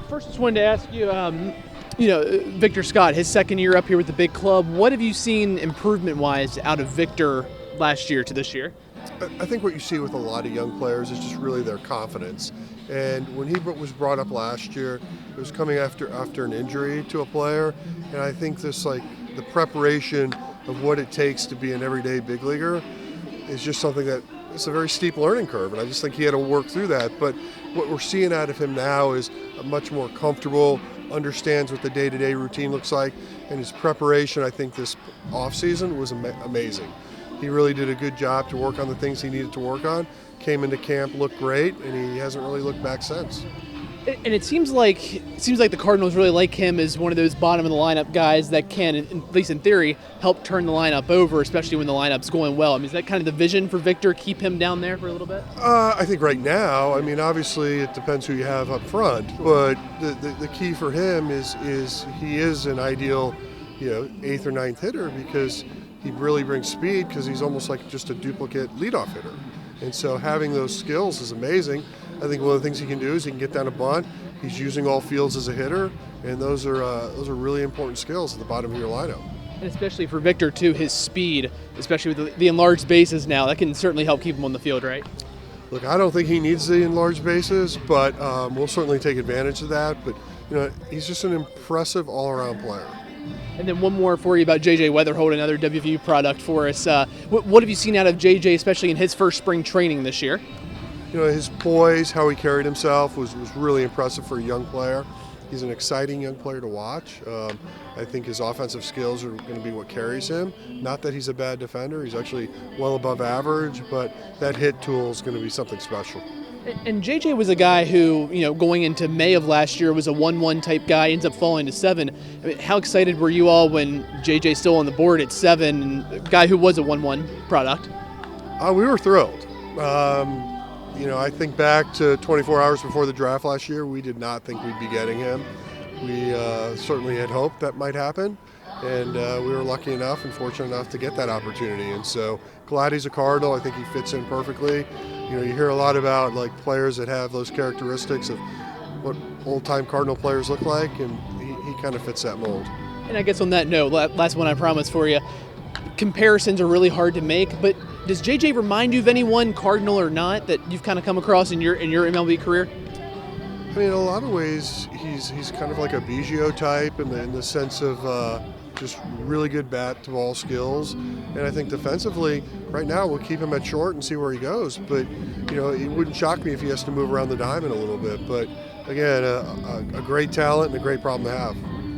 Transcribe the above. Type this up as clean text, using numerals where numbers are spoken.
First, just wanted to ask you, Victor Scott, his second year up here with the big club. What have you seen improvement-wise out of Victor last year to this year? I think what you see with a lot of young players is just really their confidence. And when he was brought up last year, it was coming after an injury to a player. And I think this, the preparation of what it takes to be an everyday big leaguer is just something that it's a very steep learning curve. And I just think he had to work through that. But what we're seeing out of him now is a much more comfortable, understands what the day-to-day routine looks like. And his preparation, I think, this offseason was amazing. He really did a good job to work on the things he needed to work on. Came into camp, looked great, and he hasn't really looked back since. And it seems like the Cardinals really like him as one of those bottom of the lineup guys that can, at least in theory, help turn the lineup over, especially when the lineup's going well. I mean, is that kind of the vision for Victor? Keep him down there for a little bit? I think right now, obviously it depends who you have up front, but the key for him is he is an ideal, 8th or 9th hitter because he really brings speed because he's almost like just a duplicate leadoff hitter. And so having those skills is amazing. I think one of the things he can do is he can get down a bunt. He's using all fields as a hitter, and those are really important skills at the bottom of your lineup. And especially for Victor, too, his speed, especially with the enlarged bases now, that can certainly help keep him on the field, right? Look, I don't think he needs the enlarged bases, but we'll certainly take advantage of that. But, he's just an impressive all-around player. And then one more for you about J.J. Wetherholt, another WVU product for us. What have you seen out of J.J., especially in his first spring training this year? His poise, how he carried himself was really impressive for a young player. He's an exciting young player to watch. I think his offensive skills are going to be what carries him. Not that he's a bad defender. He's actually well above average, but that hit tool is going to be something special. And JJ was a guy who, going into May of last year was a 1-1 type guy, ends up falling to 7. How excited were you all when JJ still on the board at 7, and a guy who was a 1-1 product? We were thrilled. I think back to 24 hours before the draft last year, we did not think we'd be getting him. We certainly had hoped that might happen, and we were lucky enough and fortunate enough to get that opportunity. And so glad he's a Cardinal. I think he fits in perfectly. You hear a lot about players that have those characteristics of what old-time Cardinal players look like, and he kind of fits that mold. And I guess on that note, last one I promise for you, comparisons are really hard to make, but does JJ remind you of anyone, Cardinal or not, that you've kind of come across in your MLB career? In a lot of ways, he's kind of like a Biggio type in the sense of just really good bat-to-ball skills. And I think defensively, right now, we'll keep him at short and see where he goes. But, it wouldn't shock me if he has to move around the diamond a little bit. But, again, a great talent and a great problem to have.